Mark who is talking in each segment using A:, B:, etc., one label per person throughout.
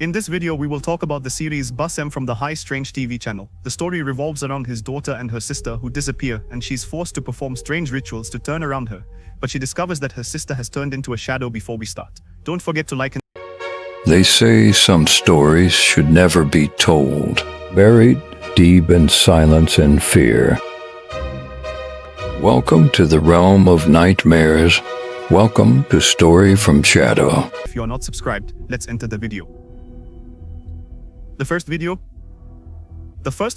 A: In this video, we will talk about the series Bassem from the High Strange TV channel. The story revolves around his daughter and her sister who disappear, and she's forced to perform strange rituals to turn around her. But she discovers that her sister has turned into a shadow before we start. Don't forget to like and...
B: They say some stories should never be told, buried deep in silence and fear. Welcome to the realm of nightmares. Welcome to Story from Shadow.
A: If you are not subscribed, let's enter the video. The first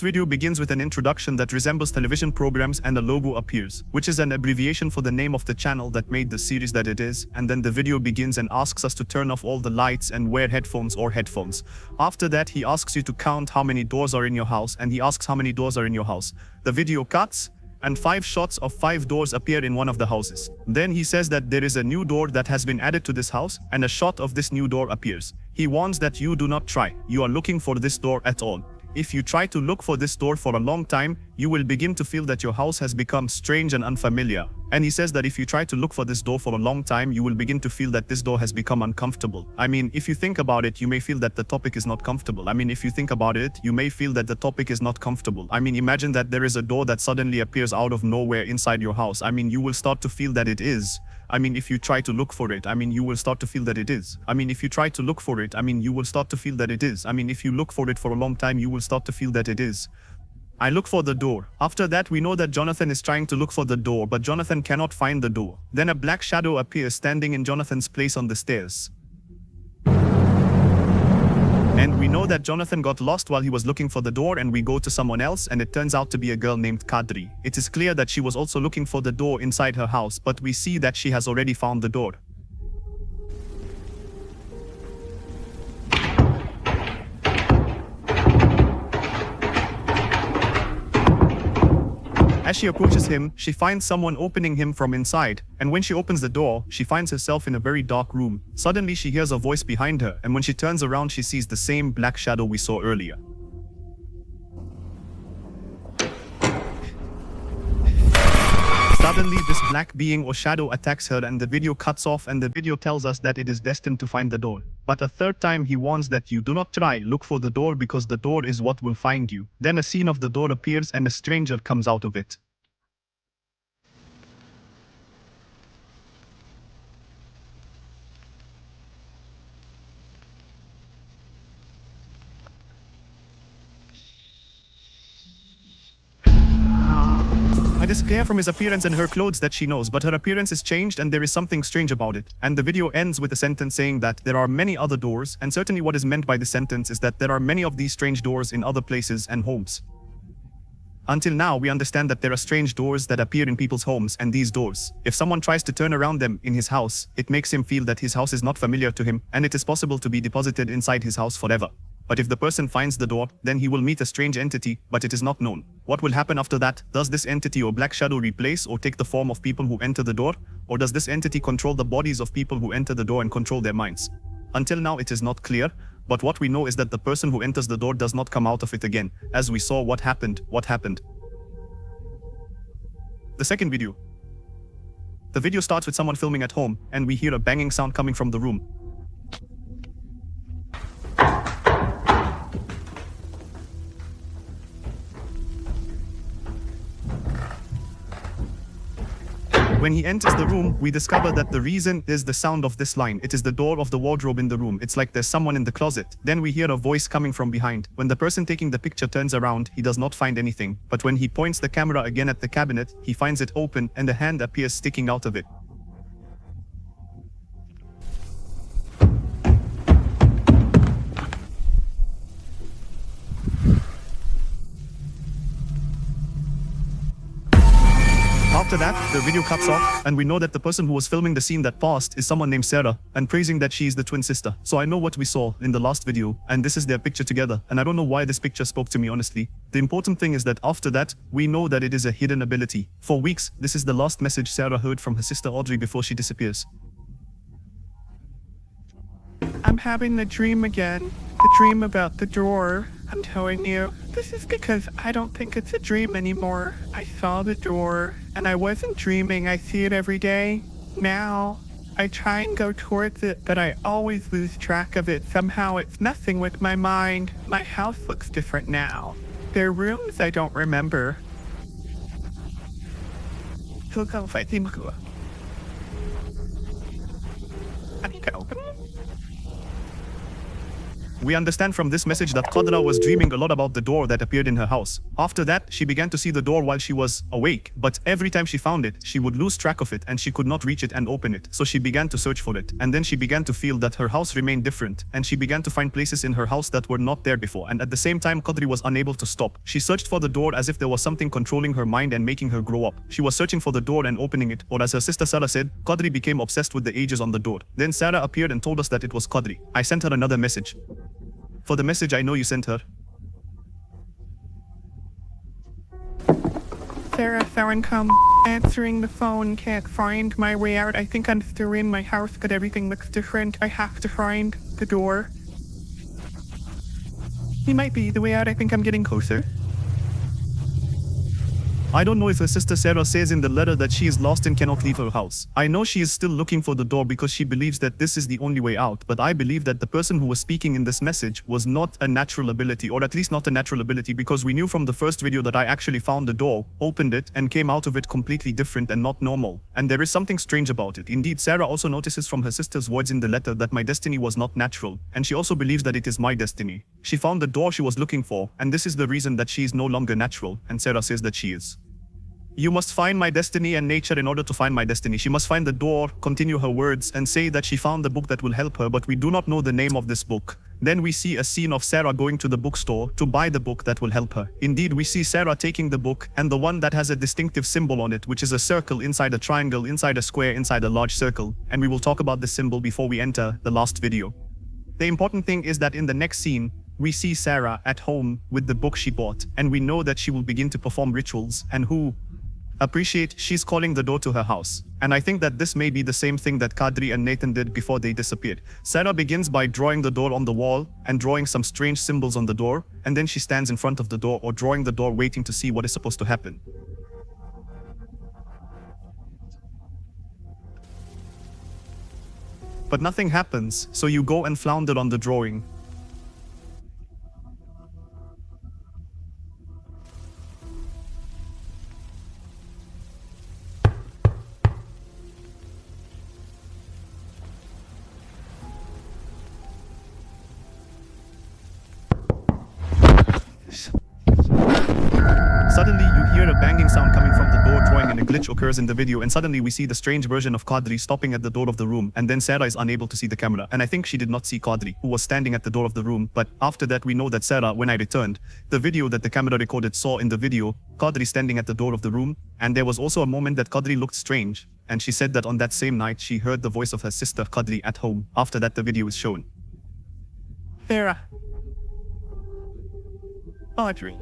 A: video begins with an introduction that resembles television programs, and a logo appears, which is an abbreviation for the name of the channel that made the series that it is, and then the video begins and asks us to turn off all the lights and wear headphones. After that, he asks you to count how many doors are in your house, and he asks how many doors are in your house. The video cuts, and 5 shots of 5 doors appear in one of the houses. Then he says that there is a new door that has been added to this house, and a shot of this new door appears. He warns that you do not try. You are looking for this door at all. If you try to look for this door for a long time, you will begin to feel that your house has become strange and unfamiliar. And he says that if you try to look for this door for a long time, you will begin to feel that this door has become uncomfortable. I mean, if you think about it, you may feel that the topic is not comfortable. Imagine that there is a door that suddenly appears out of nowhere inside your house. You will start to feel that it is. If you try to look for it, you will start to feel that it is. If you try to look for it, you will start to feel that it is. If you look for it for a long time, you will start to feel that it is. I look for the door. After that, we know that Jonathan is trying to look for the door, but Jonathan cannot find the door. Then a black shadow appears standing in Jonathan's place on the stairs. And we know that Jonathan got lost while he was looking for the door, and we go to someone else, and it turns out to be a girl named Kadri. It is clear that she was also looking for the door inside her house, but we see that she has already found the door. As she approaches him, she finds someone opening him from inside, and when she opens the door, she finds herself in a very dark room. Suddenly she hears a voice behind her, and when she turns around, she sees the same black shadow we saw earlier. Suddenly, this black being or shadow attacks her, and the video cuts off, and the video tells us that it is destined to find the door. But a third time he warns that you do not try, look for the door, because the door is what will find you. Then a scene of the door appears and a stranger comes out of it. It is clear from his appearance and her clothes that she knows, but her appearance is changed and there is something strange about it. And the video ends with a sentence saying that there are many other doors, and certainly what is meant by this sentence is that there are many of these strange doors in other places and homes. Until now, we understand that there are strange doors that appear in people's homes, and these doors, if someone tries to turn around them in his house, it makes him feel that his house is not familiar to him, and it is possible to be deposited inside his house forever. But if the person finds the door, then he will meet a strange entity, but it is not known. What will happen after that? Does this entity or black shadow replace or take the form of people who enter the door? Or does this entity control the bodies of people who enter the door and control their minds? Until now, it is not clear, but what we know is that the person who enters the door does not come out of it again. As we saw what happened. The second video. The video starts with someone filming at home, and we hear a banging sound coming from the room. When he enters the room, we discover that the reason is the sound of this line. It is the door of the wardrobe in the room. It's like there's someone in the closet. Then we hear a voice coming from behind. When the person taking the picture turns around, he does not find anything. But when he points the camera again at the cabinet, he finds it open and a hand appears sticking out of it. After that, the video cuts off, and we know that the person who was filming the scene that passed is someone named Sarah, and praising that she is the twin sister. So I know what we saw in the last video, and this is their picture together, and I don't know why this picture spoke to me honestly. The important thing is that after that, we know that it is a hidden ability. For weeks, this is the last message Sarah heard from her sister Audrey before she disappears.
C: I'm having the dream again. The dream about the door. I'm telling you, this is because I don't think it's a dream anymore. I saw the door, and I wasn't dreaming. I see it every day. Now, I try and go towards it, but I always lose track of it. Somehow it's messing with my mind. My house looks different now. There are rooms I don't remember. So go fighting. I think I open it.
A: We understand from this message that Qadra was dreaming a lot about the door that appeared in her house. After that, she began to see the door while she was awake, but every time she found it, she would lose track of it and she could not reach it and open it. So she began to search for it. And then she began to feel that her house remained different, and she began to find places in her house that were not there before. And at the same time, Qadri was unable to stop. She searched for the door as if there was something controlling her mind and making her grow up. She was searching for the door and opening it, or as her sister Sarah said, Qadri became obsessed with the ages on the door. Then Sarah appeared and told us that it was Qadri. I sent her another message. For the message I know you sent her.
C: Sarah, someone come. Answering the phone, can't find my way out. I think I'm still in my house, but everything looks different. I have to find the door. He might be the way out. I think I'm getting closer.
A: I don't know if her sister Sarah says in the letter that she is lost and cannot leave her house. I know she is still looking for the door because she believes that this is the only way out, but I believe that the person who was speaking in this message was not a natural ability, or at least not a natural ability, because we knew from the first video that I actually found the door, opened it, and came out of it completely different and not normal. And there is something strange about it. Indeed, Sarah also notices from her sister's words in the letter that my destiny was not natural, and she also believes that it is my destiny. She found the door she was looking for, and this is the reason that she is no longer natural, and Sarah says that she is. You must find my destiny and nature in order to find my destiny. She must find the door, continue her words, and say that she found the book that will help her, but we do not know the name of this book. Then we see a scene of Sarah going to the bookstore to buy the book that will help her. Indeed, we see Sarah taking the book and the one that has a distinctive symbol on it, which is a circle inside a triangle, inside a square, inside a large circle. And we will talk about this symbol before we enter the last video. The important thing is that in the next scene, we see Sarah at home with the book she bought, and we know that she will begin to perform rituals, and who appreciate she's calling the door to her house. And I think that this may be the same thing that Qadri and Nathan did before they disappeared. Sarah begins by drawing the door on the wall and drawing some strange symbols on the door, and then she stands in front of the door or drawing the door waiting to see what is supposed to happen. But nothing happens, so you go and flounder on the drawing. Suddenly, you hear a banging sound coming from the door drawing, and a glitch occurs in the video, and suddenly we see the strange version of Qadri stopping at the door of the room, and then Sarah is unable to see the camera. And I think she did not see Qadri, who was standing at the door of the room, but after that we know that Sarah, when I returned, the video that the camera recorded saw in the video, Qadri standing at the door of the room, and there was also a moment that Qadri looked strange, and she said that on that same night she heard the voice of her sister Qadri at home. After that the video is shown.
C: Sarah. Audrey.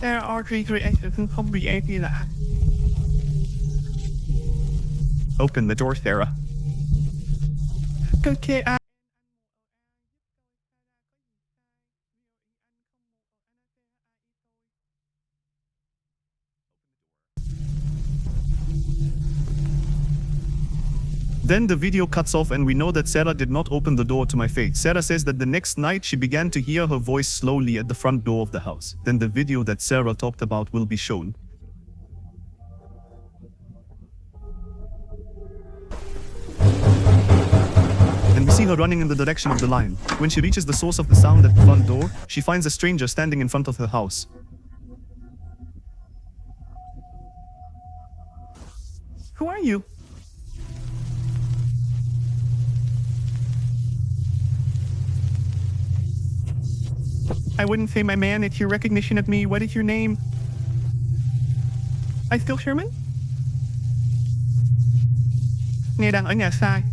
C: There are creatures and probably anything that.
A: Open the door, Sarah.
C: Okay,
A: Then the video cuts off and we know that Sarah did not open the door to my face. Sarah says that the next night she began to hear her voice slowly at the front door of the house. Then the video that Sarah talked about will be shown. And we see her running in the direction of the lion. When she reaches the source of the sound at the front door, she finds a stranger standing in front of her house.
C: who are you? I wouldn't say my man, it's your recognition of me. What is your name? I still Sherman? Nghe đang ở nhà sai.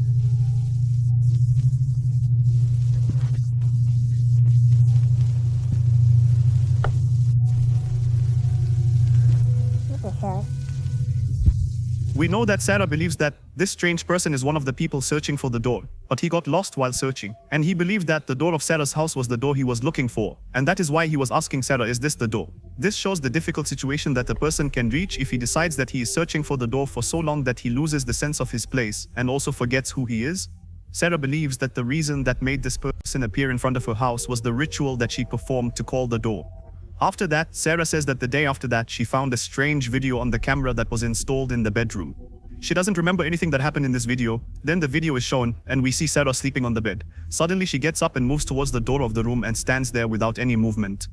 A: We know that Sarah believes that this strange person is one of the people searching for the door, but he got lost while searching, and he believed that the door of Sarah's house was the door he was looking for, and that is why he was asking Sarah, is this the door? This shows the difficult situation that a person can reach if he decides that he is searching for the door for so long that he loses the sense of his place and also forgets who he is. Sarah believes that the reason that made this person appear in front of her house was the ritual that she performed to call the door. After that, Sarah says that the day after that, she found a strange video on the camera that was installed in the bedroom. She doesn't remember anything that happened in this video. Then the video is shown, and we see Sarah sleeping on the bed. Suddenly, she gets up and moves towards the door of the room and stands there without any movement.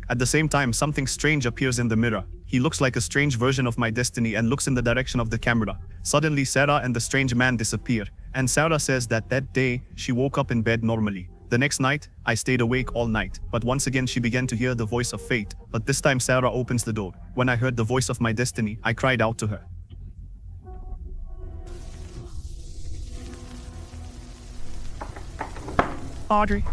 A: At the same time, something strange appears in the mirror. He looks like a strange version of my destiny and looks in the direction of the camera. Suddenly, Sarah and the strange man disappear, and Sarah says that that day, she woke up in bed normally. The next night, I stayed awake all night, but once again she began to hear the voice of fate, but this time Sarah opens the door. When I heard the voice of my destiny, I cried out to her.
C: Audrey.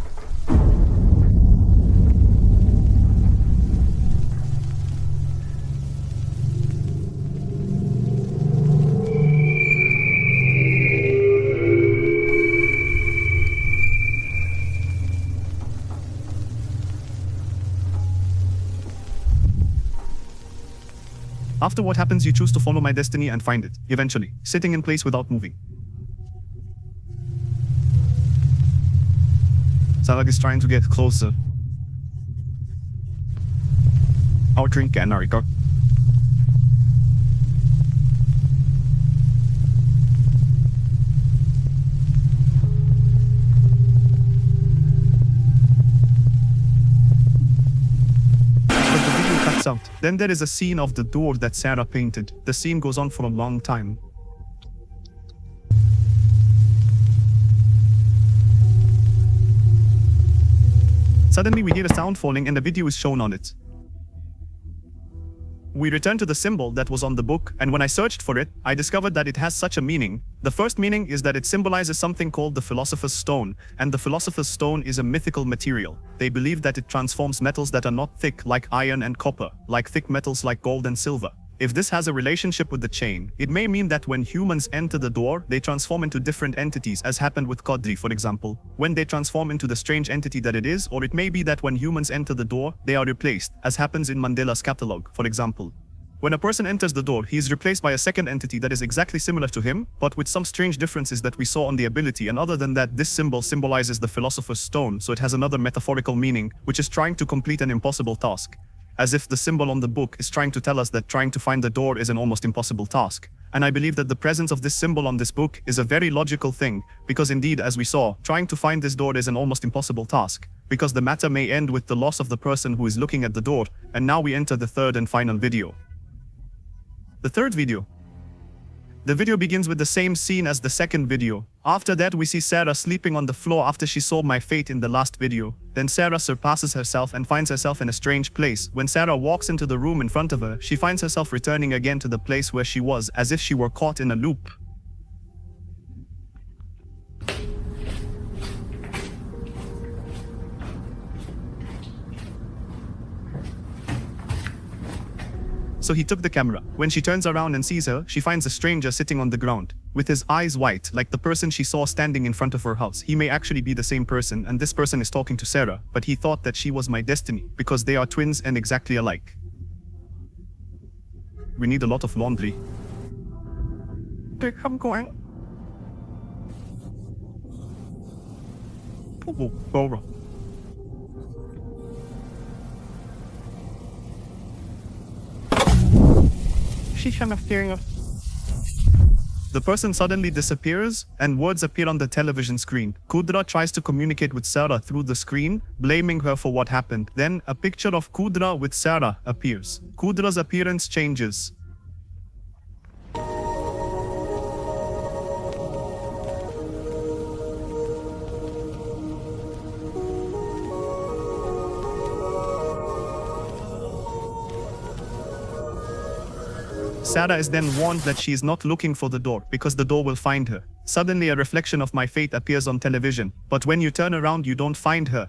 A: After what happens, you choose to follow my destiny and find it, eventually, sitting in place without moving. Sarah is trying to get closer. I'll drink and Nariko. Out. Then there is a scene of the door that Sarah painted. The scene goes on for a long time. Suddenly we hear a sound falling and a video is shown on it. We return to the symbol that was on the book, and when I searched for it, I discovered that it has such a meaning. The first meaning is that it symbolizes something called the Philosopher's Stone, and the Philosopher's Stone is a mythical material. They believe that it transforms metals that are not thick like iron and copper, like thick metals like gold and silver. If this has a relationship with the chain, it may mean that when humans enter the door, they transform into different entities, as happened with Kodri, for example, when they transform into the strange entity that it is, or it may be that when humans enter the door, they are replaced, as happens in Mandela's catalog, for example. When a person enters the door, he is replaced by a second entity that is exactly similar to him, but with some strange differences that we saw on the ability, and other than that, this symbol symbolizes the Philosopher's Stone, so it has another metaphorical meaning, which is trying to complete an impossible task. As if the symbol on the book is trying to tell us that trying to find the door is an almost impossible task. And I believe that the presence of this symbol on this book is a very logical thing, because indeed, as we saw, trying to find this door is an almost impossible task, because the matter may end with the loss of the person who is looking at the door, and now we enter the third and final video. The third video. The video begins with the same scene as the second video. After that, we see Sarah sleeping on the floor after she saw my fate in the last video. Then Sarah surpasses herself and finds herself in a strange place. When Sarah walks into the room in front of her, she finds herself returning again to the place where she was, as if she were caught in a loop. So he took the camera. When she turns around and sees her, she finds a stranger sitting on the ground, with his eyes white, like the person she saw standing in front of her house. He may actually be the same person, and this person is talking to Sarah, but he thought that she was my destiny, because they are twins and exactly alike. We need a lot of laundry.
C: I'm going.
A: Oh, Bora.
C: She's kind of staring us.
A: The person suddenly disappears, and words appear on the television screen. Kudra tries to communicate with Sarah through the screen, blaming her for what happened. Then, a picture of Kudra with Sarah appears. Kudra's appearance changes. Sarah is then warned that she is not looking for the door, because the door will find her. Suddenly a reflection of my fate appears on television, but when you turn around you don't find her.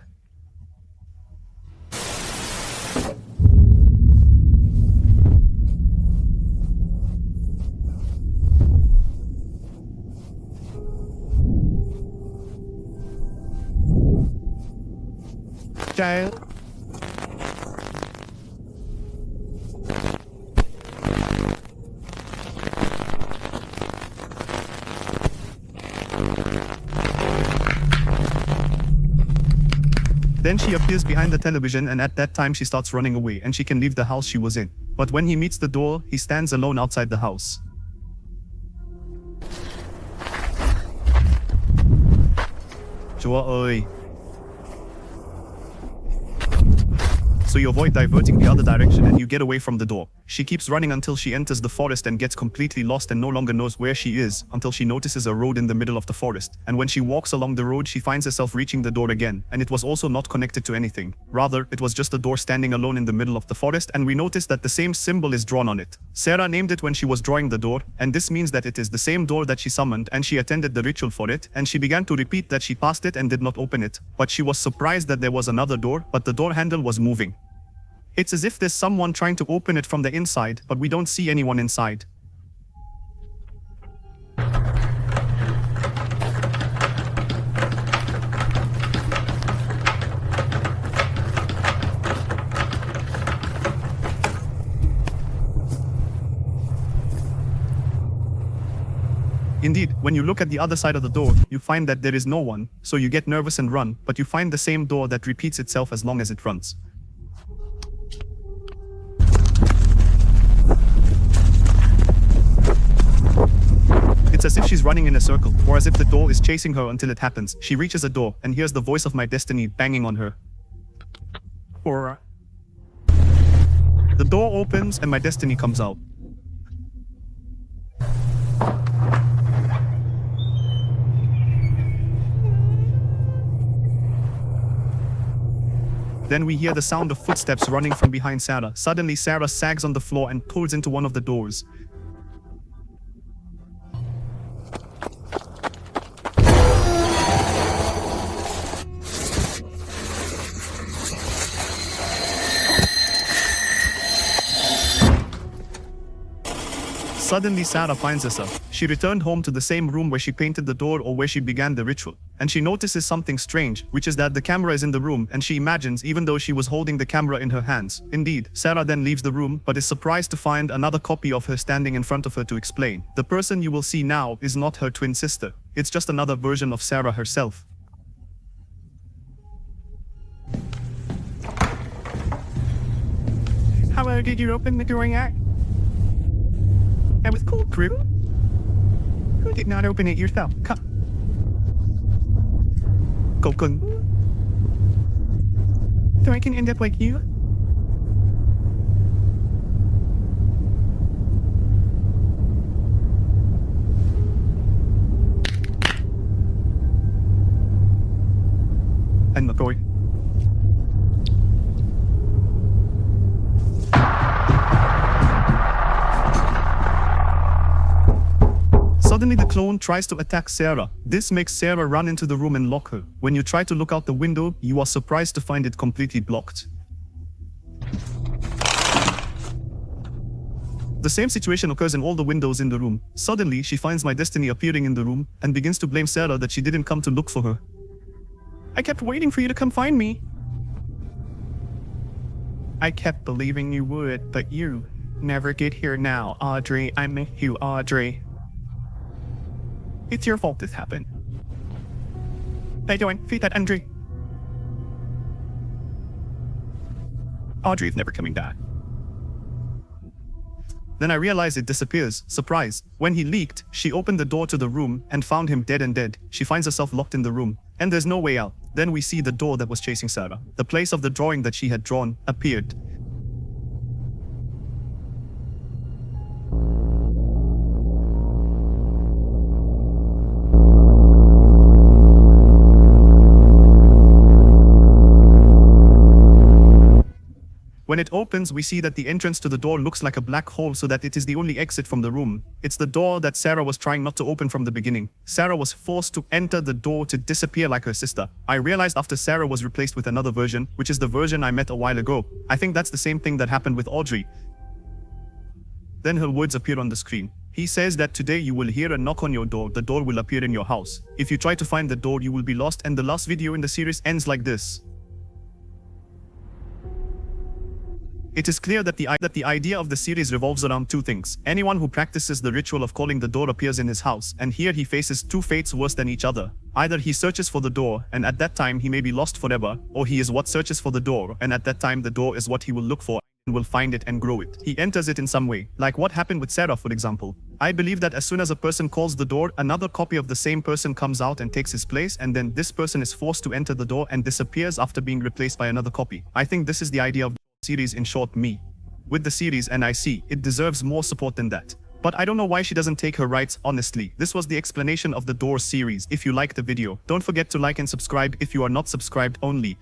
C: child.
A: Then she appears behind the television, and at that time she starts running away and she can leave the house she was in. But when he meets the door, he stands alone outside the house. Chúa ơi. So you avoid diverting the other direction and you get away from the door. She keeps running until she enters the forest and gets completely lost and no longer knows where she is until she notices a road in the middle of the forest. And when she walks along the road, she finds herself reaching the door again. And it was also not connected to anything. Rather, it was just a door standing alone in the middle of the forest, and we notice that the same symbol is drawn on it. Sarah named it when she was drawing the door, and this means that it is the same door that she summoned, and she attended the ritual for it, and she began to repeat that she passed it and did not open it. But she was surprised that there was another door, but the door handle was moving. It's as if there's someone trying to open it from the inside, but we don't see anyone inside. Indeed, when you look at the other side of the door, you find that there is no one, so you get nervous and run, but you find the same door that repeats itself as long as it runs. It's as if she's running in a circle, or as if the door is chasing her until it happens. She reaches a door and hears the voice of my destiny banging on her.
C: Or
A: The door opens and my destiny comes out. Then we hear the sound of footsteps running from behind Sarah. Suddenly, Sarah sags on the floor and pulls into one of the doors. Suddenly, Sarah finds herself. She returned home to the same room where she painted the door or where she began the ritual. And she notices something strange, which is that the camera is in the room and she imagines even though she was holding the camera in her hands. Indeed, Sarah then leaves the room but is surprised to find another copy of her standing in front of her to explain. The person you will see now is not her twin sister. It's just another version of Sarah herself.
C: how did you open the door yet? That was cool, Crew. Who did not open it yourself? Come.
A: Cậu cần.
C: So I can end up like you?
A: Anh mà coi. Suddenly the clone tries to attack Sarah. This makes Sarah run into the room and lock her. When you try to look out the window, you are surprised to find it completely blocked. The same situation occurs in all the windows in the room. Suddenly, she finds my destiny appearing in the room and begins to blame Sarah that she didn't come to look for her.
C: I kept waiting for you to come find me. I kept believing you would, but you never get here now, Audrey. I miss you, Audrey. It's your fault this happened. How you doing? Feed that Audrey. Audrey's never coming back.
A: Then I realize it disappears. Surprise. When he leaked, she opened the door to the room and found him dead and dead. She finds herself locked in the room. And there's no way out. Then we see the door that was chasing Sarah. The place of the drawing that she had drawn appeared. When it opens, we see that the entrance to the door looks like a black hole so that it is the only exit from the room. It's the door that Sarah was trying not to open from the beginning. Sarah was forced to enter the door to disappear like her sister. I realized after Sarah was replaced with another version, which is the version I met a while ago. I think that's the same thing that happened with Audrey. Then her words appear on the screen. He says that today you will hear a knock on your door. The door will appear in your house. If you try to find the door, you will be lost, and the last video in the series ends like this. It is clear that the idea of the series revolves around two things. Anyone who practices the ritual of calling the door appears in his house, and here he faces two fates worse than each other. Either he searches for the door, and at that time he may be lost forever, or he is what searches for the door, and at that time the door is what he will look for and will find it and grow it. He enters it in some way, like what happened with Sarah, for example. I believe that as soon as a person calls the door, another copy of the same person comes out and takes his place, and then this person is forced to enter the door and disappears after being replaced by another copy. I think this is the idea of the series, in short, me. With the series, and I see, it deserves more support than that. But I don't know why she doesn't take her rights honestly. This was the explanation of the Door series. If you liked the video, don't forget to like and subscribe if you are not subscribed only.